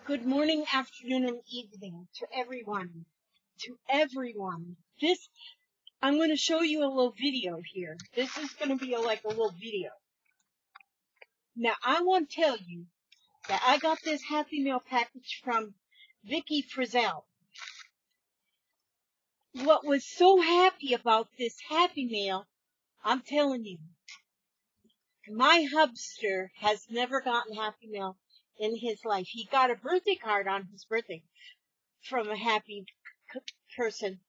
Good morning, afternoon, and evening to everyone. To everyone. I'm going to show you a little video here. This is going to be like a little video. Now, I want to tell you that I got this Happy Meal package from Vicki Frizzell. What was so happy about this Happy Meal, I'm telling you, my hubster has never gotten Happy Meal in his life. He got a birthday card on his birthday from a happy person.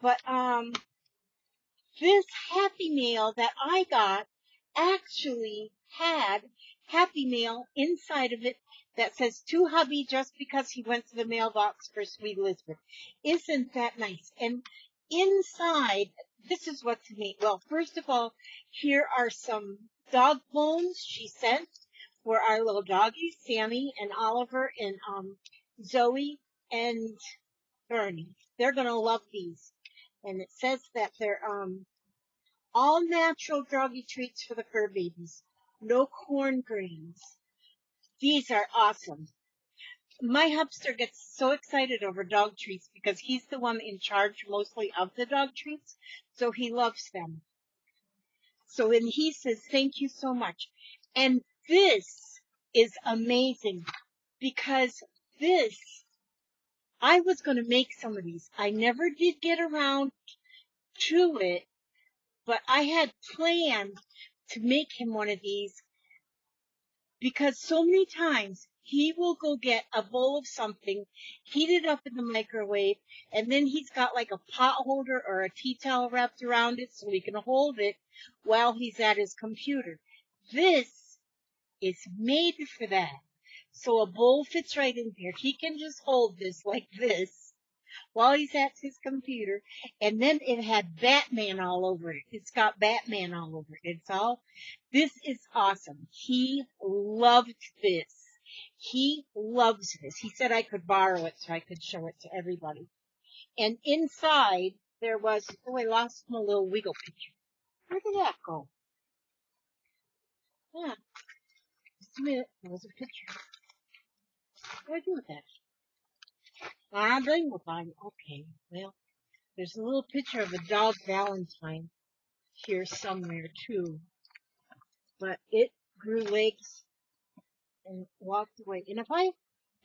But, this Happy Meal that I got actually had Happy Meal inside of it that says to hubby just because he went to the mailbox for Sweet Elizabeth. Isn't that nice? And inside, this is what's neat. Well, first of all, here are some dog bones she sent for our little doggies, Sammy and Oliver and Zoe and Bernie. They're going to love these. And it says that they're all natural doggy treats for the fur babies. No corn grains. These are awesome. My hubster gets so excited over dog treats because he's the one in charge mostly of the dog treats. So he loves them. So when he says, thank you so much. And this is amazing because I was going to make some of these. I never did get around to it, but I had planned to make him one of these because so many times he will go get a bowl of something, heat it up in the microwave, and then he's got like a pot holder or a tea towel wrapped around it so he can hold it while he's at his computer. This is made for that. So a bowl fits right in there. He can just hold this like this while he's at his computer, and then it had Batman all over it. It's got Batman all over it. This is awesome. He loved this. He loves this. He said I could borrow it so I could show it to everybody. And inside there was, I lost my little wiggle picture. Where did that go? Yeah, just a minute. There was a picture. What do I do with that? I blame the fine. Okay, well, there's a little picture of a dog Valentine here somewhere too. But it grew legs and walked away. And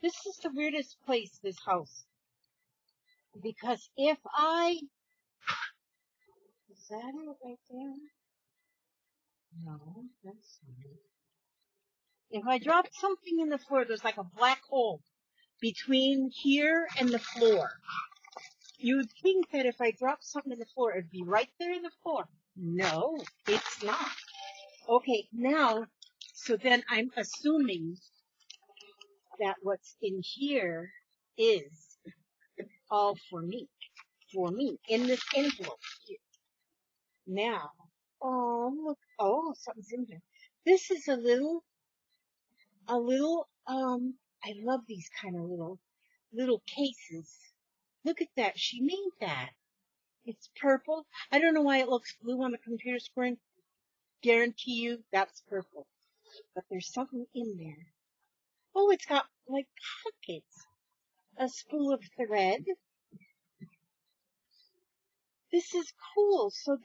this is the weirdest place, this house. Because is that it right there? No, that's not it. If I drop something in the floor, there's like a black hole between here and the floor. You'd think that if I dropped something in the floor, it'd be right there in the floor. No, it's not. Okay, now, so then I'm assuming that what's in here is all for me, in this envelope here. Now, oh, look, something's in here. This is a little, I love these kind of little cases. Look at that, she made that. It's purple. I don't know why it looks blue on the computer screen. Guarantee you that's purple. But there's something in there. Oh, it's got like pockets. A spool of thread. This is cool. So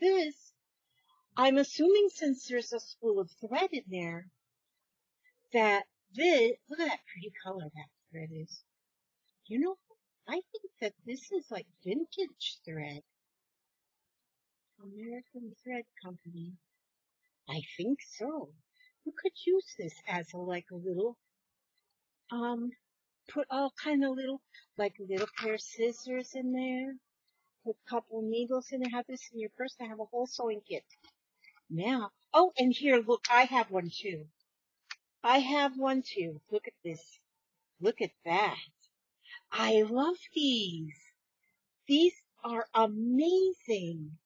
I'm assuming since there's a spool of thread in there, that look at that pretty color that thread is. You know, I think that this is like vintage thread. American Thread Company. I think so. You could use this as a little, put all kind of little pair of scissors in there, put a couple needles in there, have this in your purse, and have a whole sewing kit. Now, oh, and here, look, I have one too. Look at this. Look at that. I love these. These are amazing.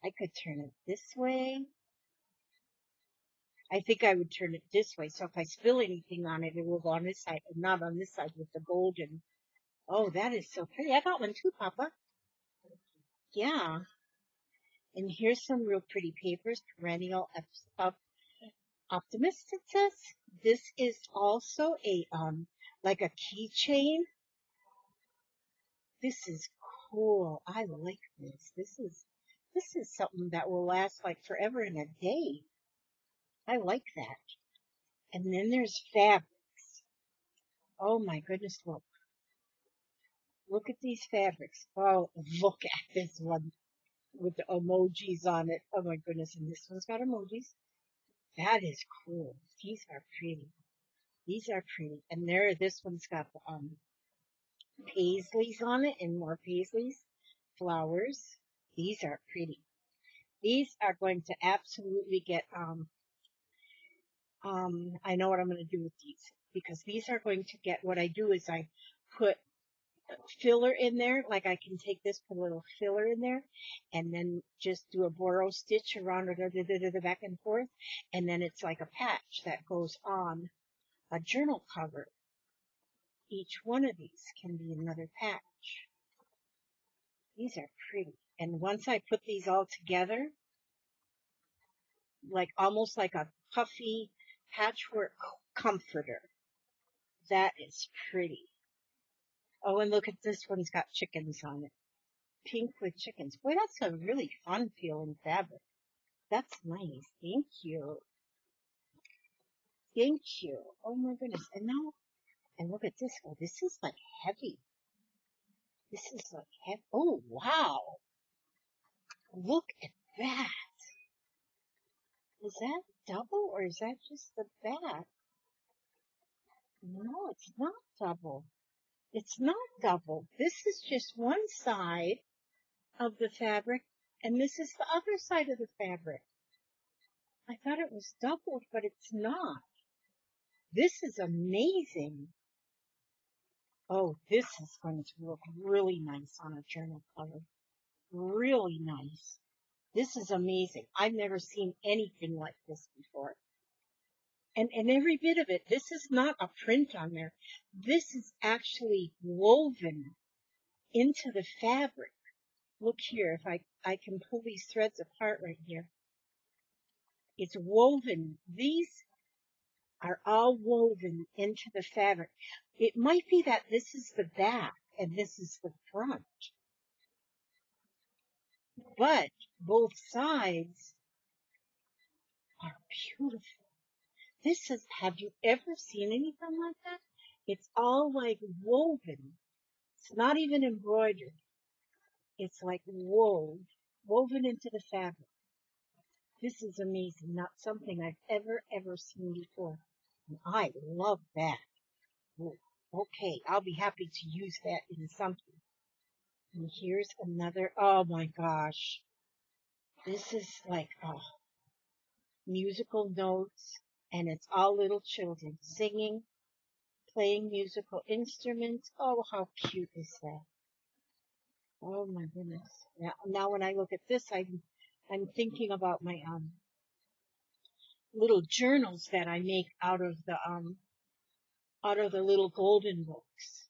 I could turn it this way. I think I would turn it this way, so if I spill anything on it, it will go on this side, and not on this side with the golden. Oh, that is so pretty. I got one too, Papa. Yeah. And here's some real pretty papers. Perennial Optimist, it says. This is also a like a keychain. This is cool. I like this. This is something that will last like forever and a day. I like that. And then there's fabrics. Oh my goodness, look. Look at these fabrics. Oh, look at this one with the emojis on it. Oh my goodness, and this one's got emojis. That is cool. These are pretty. These are pretty. And this one's got the paisleys on it and more paisleys. Flowers. These are pretty. These are going to absolutely get, I know what I'm going to do with these because these are going to get, what I do is I put filler in there. Like I can take this, put a little filler in there and then just do a borrow stitch around it, back and forth. And then it's like a patch that goes on a journal cover. Each one of these can be another patch. These are pretty. And once I put these all together, like almost like a puffy patchwork comforter. That is pretty. Oh, and look at this one's got chickens on it. Pink with chickens. Boy, that's a really fun feeling fabric. That's nice. Thank you. Thank you. Oh my goodness. And now, and look at this one. This is like heavy. This is like heavy. Oh, wow. Look at that. Is that double or is that just the back? No, it's not double. It's not double. This is just one side of the fabric, and this is the other side of the fabric. I thought it was doubled, but it's not. This is amazing. Oh, this is going to look really nice on a journal cover. Really nice. This is amazing. I've never seen anything like this before. And every bit of it, this is not a print on there. This is actually woven into the fabric. Look here, if I can pull these threads apart right here. It's woven. These are all woven into the fabric. It might be that this is the back and this is the front. But both sides are beautiful. This is, have you ever seen anything like that? It's all like woven. It's not even embroidered. It's like woven into the fabric. This is amazing. Not something I've ever seen before. And I love that. Okay, I'll be happy to use that in something. And here's another, oh my gosh. This is like musical notes, and it's all little children singing, playing musical instruments. Oh, how cute is that? Oh my goodness. Now when I look at this, I'm thinking about my little journals that I make out of the little golden books.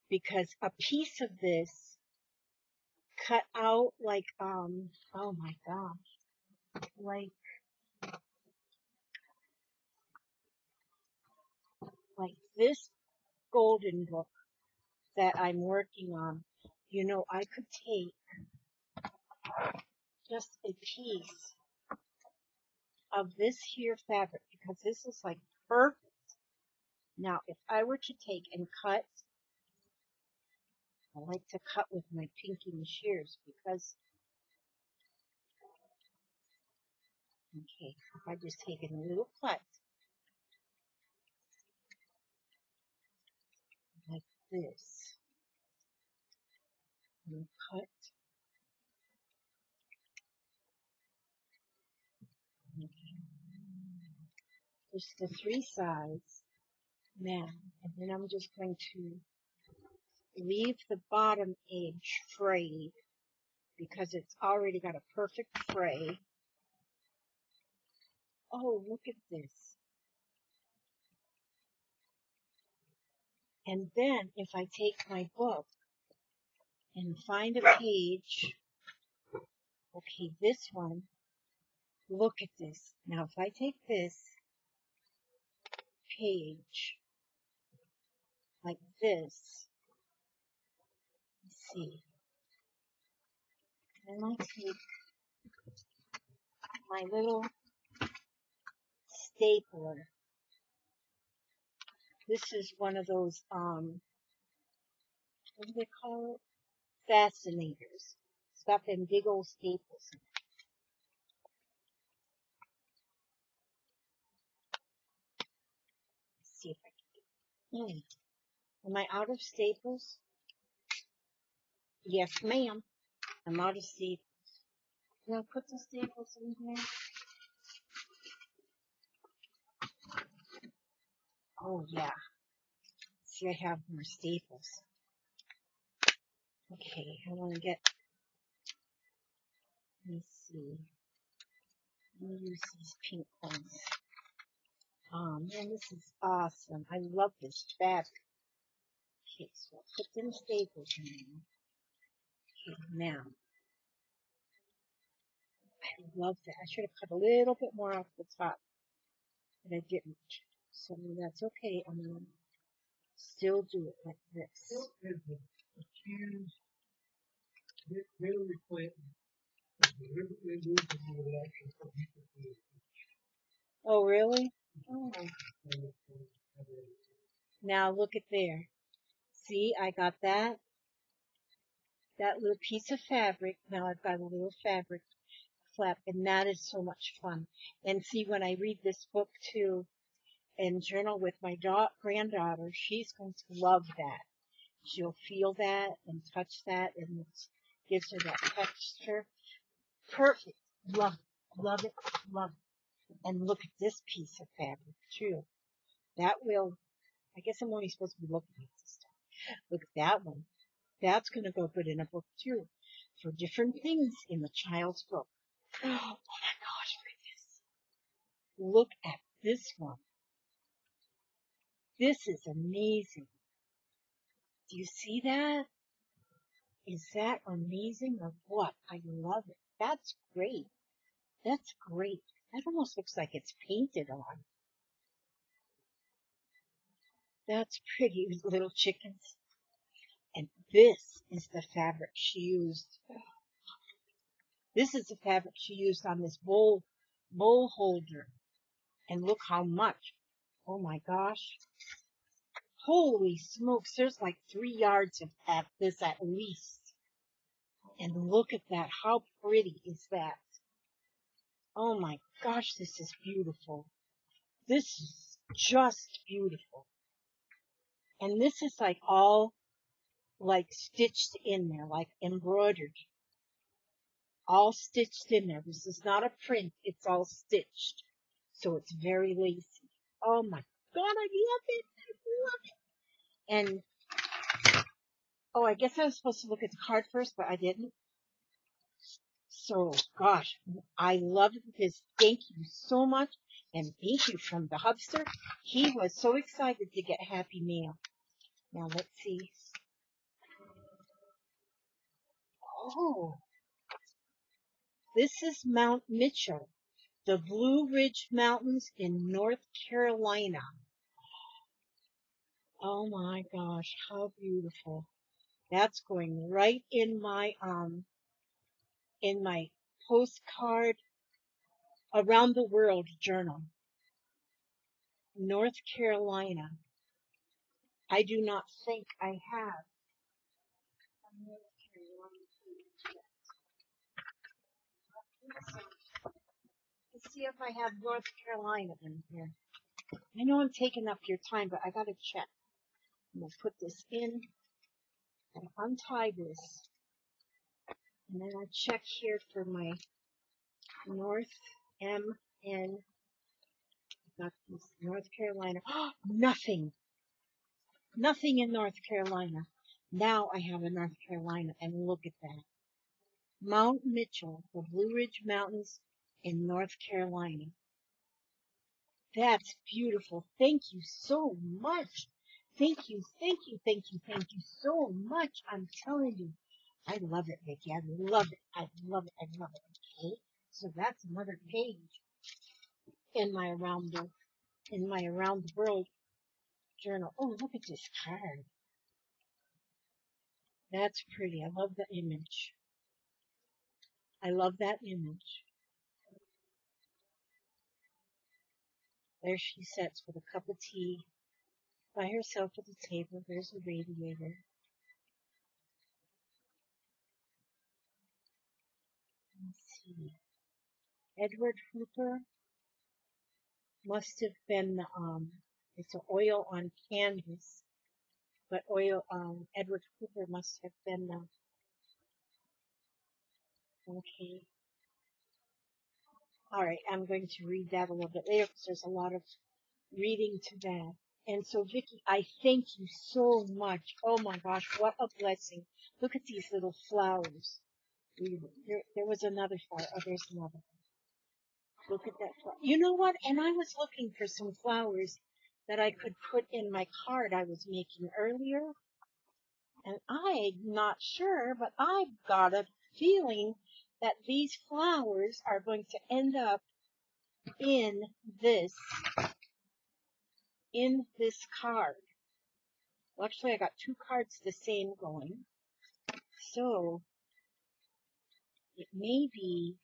Because a piece of this cut out like oh my gosh, like this golden book that I'm working on, you know, I could take just a piece of this here fabric because this is like perfect. Now, if I were to take and cut, I like to cut with my pinky and shears because, okay, if I just take a little cut like this, and cut, okay, just the three sides now, and then I'm just going to leave the bottom edge frayed because it's already got a perfect fray. Oh, look at this. And then if I take my book and find a page, okay, this one, look at this. Now if I take this page like this. Let's see. And I take my little stapler. This is one of those, what do they call it? Fascinators. It's got them big old staples. Let's see if I can get Am I out of staples? Yes, ma'am. I'm out of staples. Can I put the staples in here? Oh, yeah. See, I have more staples. Okay, I want to get, let me see. Let me use these pink ones. Oh, man, this is awesome. I love this fabric. Okay, so I'll put them staples in there. Okay, now, I love that. I should have cut a little bit more off the top, but I didn't. So that's okay. I'm going to still do it like this. Oh, really? Oh. Now look at there. See, I got that little piece of fabric. Now I've got a little fabric flap, and that is so much fun. And see, when I read this book too and journal with my granddaughter, she's going to love that. She'll feel that and touch that, and it gives her that texture. Perfect. Love it. Love it. Love it. And look at this piece of fabric too. That will, I guess I'm only supposed to be looking at this stuff. Look at that one. That's going to go good in a book too, for different things in the child's book. Oh my gosh, look at this one. This is amazing. Do you see that? Is that amazing or what? I love it. That's great. That's great. That almost looks like it's painted on. That's pretty, little chickens. And this is the fabric she used. This is the fabric she used on this bowl holder. And look how much. Oh my gosh. Holy smokes, there's like 3 yards of this at least. And look at that. How pretty is that? Oh my gosh, this is beautiful. This is just beautiful. And this is like all like stitched in there, like embroidered. All stitched in there. This is not a print. It's all stitched. So it's very lacy. Oh my God, I love it. I love it. And, oh, I guess I was supposed to look at the card first, but I didn't. So, gosh, I love this. Thank you so much. And thank you from the hubster. He was so excited to get happy mail. Now, let's see. Oh, this is Mount Mitchell, the Blue Ridge Mountains in North Carolina. Oh my gosh, how beautiful. That's going right in my postcard around the world journal. North Carolina. I do not think I have a North Carolina page yet. Let's see if I have North Carolina in here. I know I'm taking up your time, but I gotta check. I'm gonna put this in and untie this. And then I check here for my North MN. Got this North Carolina. Oh, nothing. Nothing in North Carolina. Now I have a North Carolina, and look at that. Mount Mitchell, the Blue Ridge Mountains in North Carolina. That's beautiful. Thank you so much. Thank you, thank you, thank you, thank you so much. I'm telling you, I love it, Vicki. I love it. I love it. I love it. Okay, so that's another page in my around the world journal. Oh, look at this card. That's pretty. I love the image. I love that image. There she sits with a cup of tea by herself at the table. There's a radiator. Let's see. Edward Hooper must have been, it's an oil on canvas, but Edward Hooper must have been, okay. All right, I'm going to read that a little bit later because there's a lot of reading to that. And so, Vicki, I thank you so much. Oh my gosh, what a blessing. Look at these little flowers. There was another flower. Oh, there's another. Look at that flower. You know what? And I was looking for some flowers that I could put in my card I was making earlier. And I'm not sure, but I've got a feeling that these flowers are going to end up in this card. Well, actually, I got two cards the same going. So it may be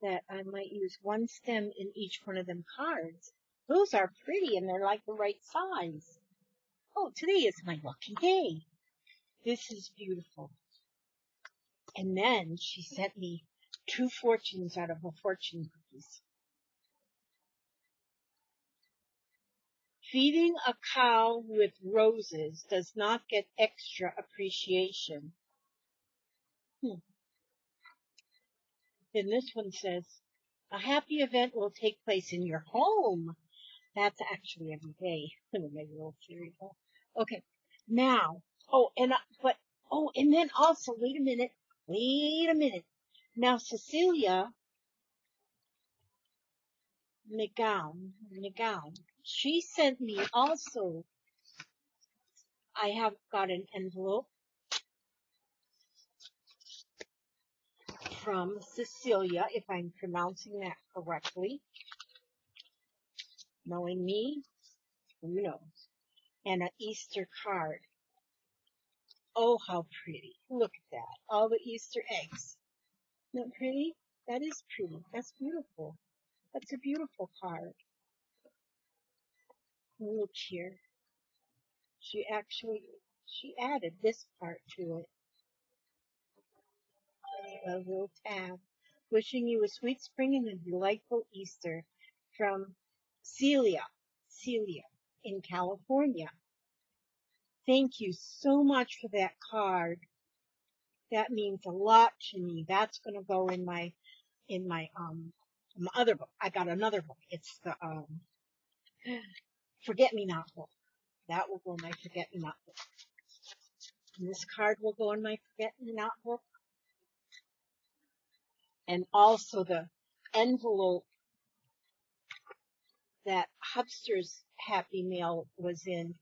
that I might use one stem in each one of them cards. Those are pretty and they're like the right size. Oh, today is my lucky day. This is beautiful. And then she sent me 2 fortunes out of a fortune cookies. Feeding a cow with roses does not get extra appreciation. Then this one says, a happy event will take place in your home. That's actually every day. Maybe a little cereal. Okay. Now, and then also, wait a minute. Now, Cecilia McGowan, she sent me also, I have got an envelope from Cecilia, if I'm pronouncing that correctly. Knowing me, who knows? And an Easter card. Oh, how pretty. Look at that. All the Easter eggs. Isn't that pretty? That is pretty. That's beautiful. That's a beautiful card. Look here. She added this part to it. A little tab. Wishing you a sweet spring and a delightful Easter from Celia in California. Thank you so much for that card. That means a lot to me. That's going to go in my other book. I got another book. It's the Forget Me Not book. That will go in my Forget Me Not book. And this card will go in my Forget Me Not book. And also the envelope that Hubster's Happy Mail was in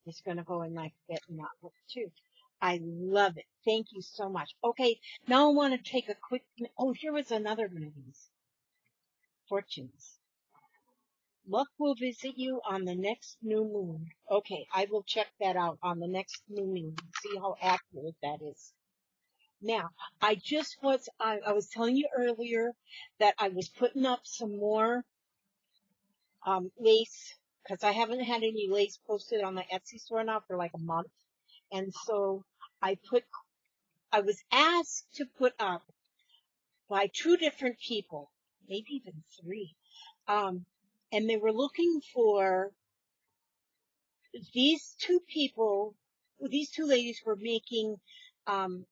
is going to go in my Forget Me Not book too. I love it. Thank you so much. Okay, now I want to take a quick... Oh, here was another one of these. Fortunes. Luck will visit you on the next new moon. Okay, I will check that out on the next new moon. See how accurate that is. Now, I was telling you earlier that I was putting up some more lace, because I haven't had any lace posted on my Etsy store now for like a month. And so I was asked to put up by 2 different people, maybe even 3. And they were looking for these 2 ladies were making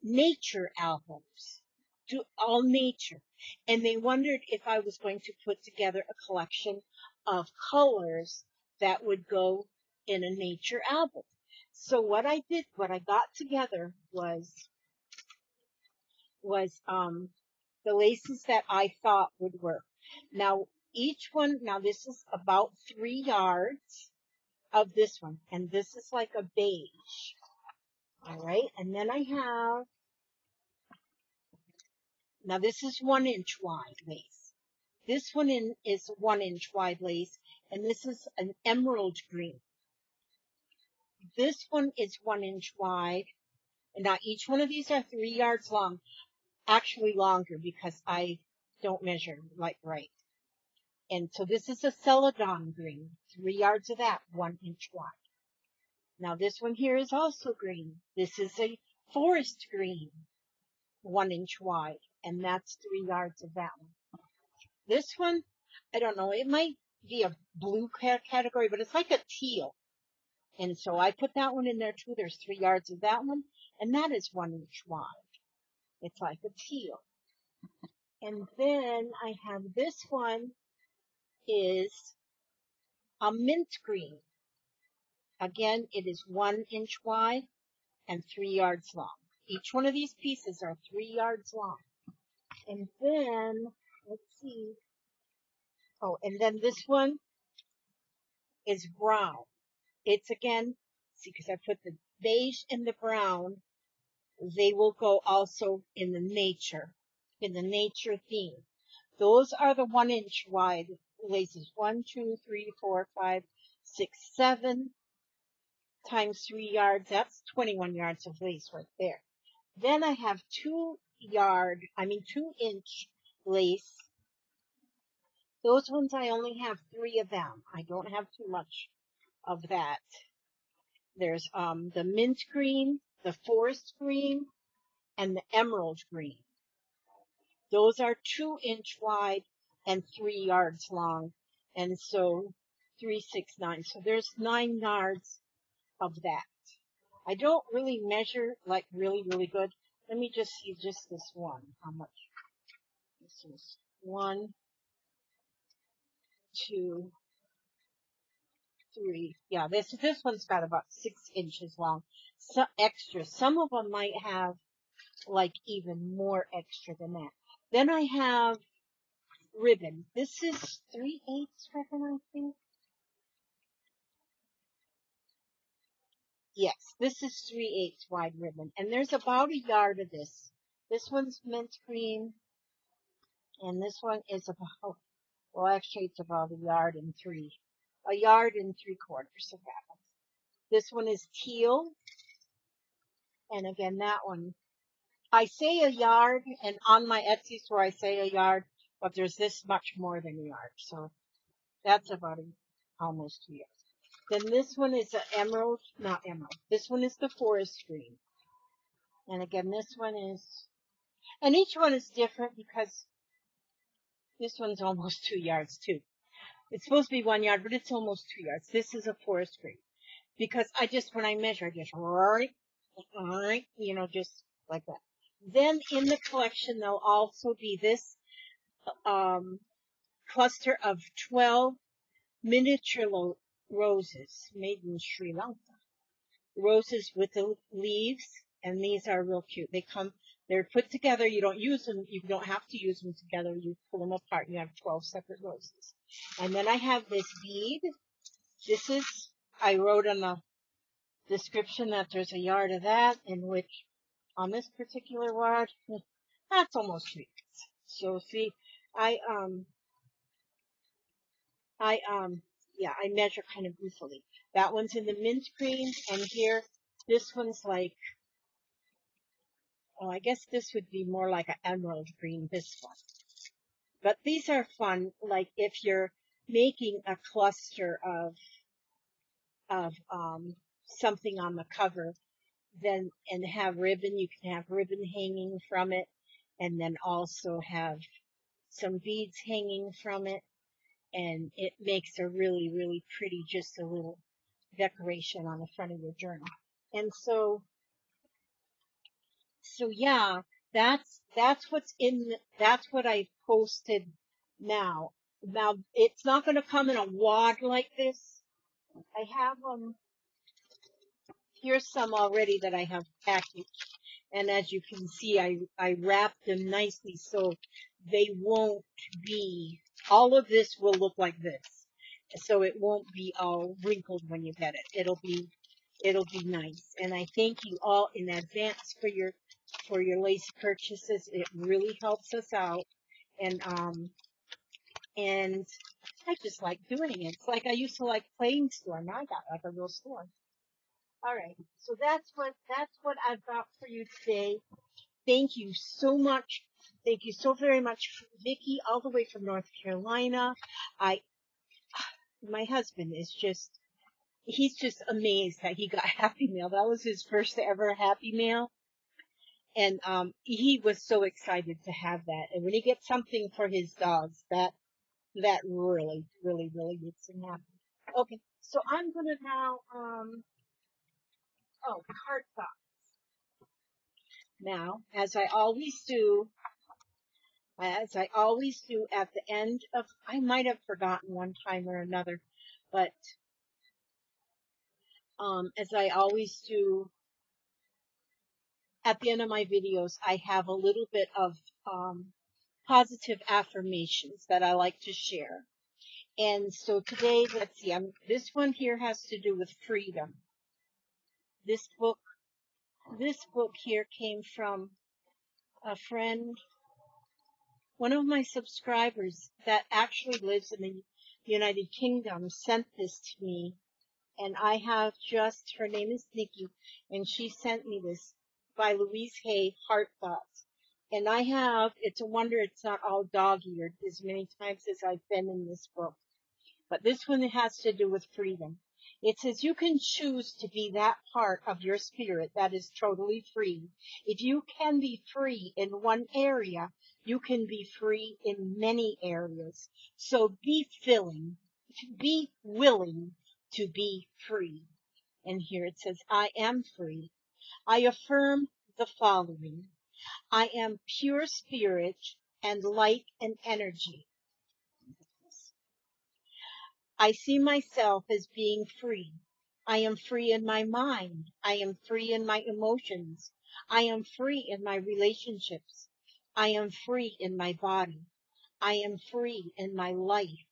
nature albums, all nature. And they wondered if I was going to put together a collection of colors that would go in a nature album. So what I got together was the laces that I thought would work. Now, this is about 3 yards of this one, and this is like a beige. All right, and then now this is 1 inch wide lace. This one is 1 inch wide lace, and this is an emerald green. This one is 1 inch wide, and now each one of these are 3 yards long, actually longer because I don't measure like right. And so this is a celadon green, 3 yards of that, 1 inch wide. Now this one here is also green. This is a forest green, 1 inch wide, and that's 3 yards of that one. This one, I don't know, it might be a blue category, but it's like a teal. And so I put that one in there too. There's 3 yards of that one, and that is 1 inch wide. It's like a teal. And then I have this one is a mint green. Again, it is 1 inch wide and 3 yards long. Each one of these pieces are 3 yards long. And then, let's see. Oh, and then this one is brown. It's again, see, because I put the beige and the brown, they will go also in the nature theme. Those are the 1 inch wide laces. 1, 2, 3, 4, 5, 6, 7 times 3 yards. That's 21 yards of lace right there. Then I have 2 inch lace. Those ones I only have 3 of them. I don't have too much of that. There's the mint green, the forest green, and the emerald green. Those are 2 inch wide and 3 yards long. And so 3, 6, 9. So there's 9 yards of that. I don't really measure like really good. Let me just see just this one. How much? This is 1, 2, 3. Yeah, this one's got about 6 inches long. So extra. Some of them might have like even more extra than that. Then I have ribbon. This is 3/8 ribbon, I think. Yes, this is 3/8 wide ribbon. And there's about a yard of this. This one's mint green. And this one is about, well, actually it's about a yard and 3/4 of that one. This one is teal. And again, that one, I say a yard, and on my Etsy store I say a yard, but there's this much more than a yard. So that's about almost 2 yards. Then this one is not emerald. This one is the forest green. And again, this one is, and each one is different because this one's almost 2 yards too. It's supposed to be 1 yard, but it's almost 2 yards. This is a forest green. Because when I measure, I just, just like that. Then in the collection, there'll also be this cluster of 12 miniature roses made in Sri Lanka. Roses with the leaves, and these are real cute. They're put together. You don't use them. You don't have to use them together. You pull them apart, and you have 12 separate roses. And then I have this bead. I wrote on the description that there's a yard of that, in which on this particular yard, that's almost 3 yards. So see, I measure kind of goofily. That one's in the mint green, and here, this one's like, I guess this would be more like an emerald green, this one. But these are fun, like if you're making a cluster of something on the cover, and have ribbon, you can have ribbon hanging from it, and then also have some beads hanging from it, and it makes a really, really pretty, just a little decoration on the front of your journal. And so yeah, that's what I posted now. Now, it's not going to come in a wad like this. I have here's some already that I have packaged. And as you can see, I wrapped them nicely so they won't be, all of this will look like this. So it won't be all wrinkled when you get it. It'll be nice. And I thank you all in advance for your lace purchases. It really helps us out. And I just like doing it. It's like I used to like playing store. Now I got like a real store. All right. So that's what I've got for you today. Thank you so much. Thank you so very much, Vicki, all the way from North Carolina. I, my husband is he's just amazed that he got Happy Meal. That was his first ever Happy Meal. And, he was so excited to have that. And when he gets something for his dogs, that really, really, really makes him happy. Okay. So I'm gonna now, card thought. Now, as I always do at the end of, I might have forgotten one time or another, but as I always do at the end of my videos, I have a little bit of positive affirmations that I like to share. And so today, let's see, this one here has to do with freedom. This book here came from a friend, one of my subscribers that actually lives in the United Kingdom sent this to me. And I have her name is Nikki, and she sent me this by Louise Hay, Heart Thoughts. And it's a wonder it's not all dog-eared as many times as I've been in this book. But this one has to do with freedom. It says, you can choose to be that part of your spirit that is totally free. If you can be free in one area, you can be free in many areas. So be willing to be free. And here it says, I am free. I affirm the following. I am pure spirit and light and energy. I see myself as being free. I am free in my mind. I am free in my emotions. I am free in my relationships. I am free in my body. I am free in my life.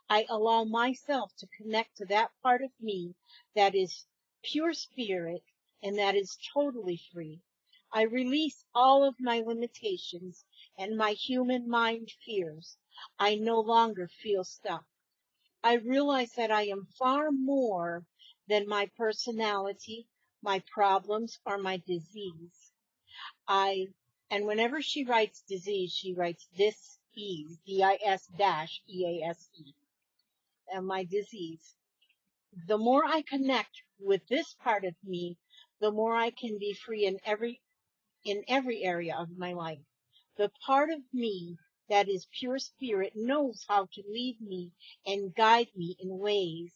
I allow myself to connect to that part of me that is pure spirit and that is totally free. I release all of my limitations and my human mind fears. I no longer feel stuck. I realize that I am far more than my personality, my problems, or my disease. And whenever she writes disease, she writes dis-ease, D-I-S-E-A-S-E, and my disease. The more I connect with this part of me, the more I can be free in every area of my life. The part of me that is pure spirit knows how to lead me and guide me in ways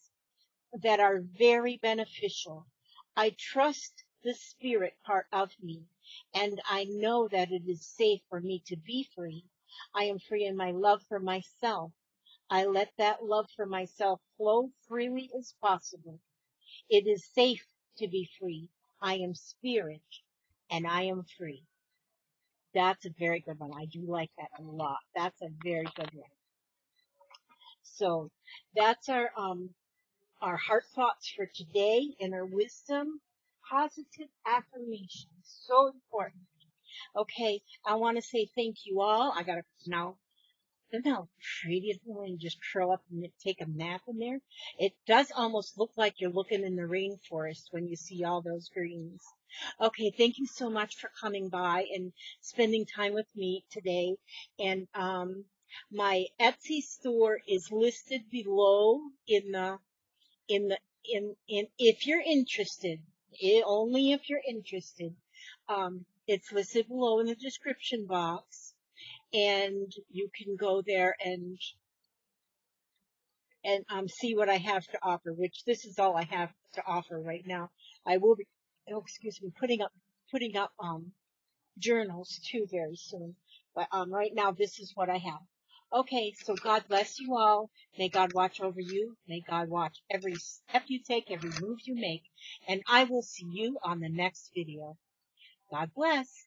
that are very beneficial. I trust the spirit part of me, and I know that it is safe for me to be free. I am free in my love for myself. I let that love for myself flow freely as possible. It is safe to be free. I am spirit, and I am free. That's a very good one. I do like that a lot. That's a very good one. So that's our heart thoughts for today and our wisdom, positive affirmations. So important. Okay, I want to say thank you all. I gotta now. Isn't that pretty when you just curl up and take a nap in there? It does almost look like you're looking in the rainforest when you see all those greens. Okay, thank you so much for coming by and spending time with me today. And my Etsy store is listed below if you're interested, only if you're interested. It's listed below in the description box. And you can go there and see what I have to offer, which this is all I have to offer right now. I will be, putting up journals too very soon. But right now this is what I have. Okay, so God bless you all. May God watch over you. May God watch every step you take, every move you make. And I will see you on the next video. God bless.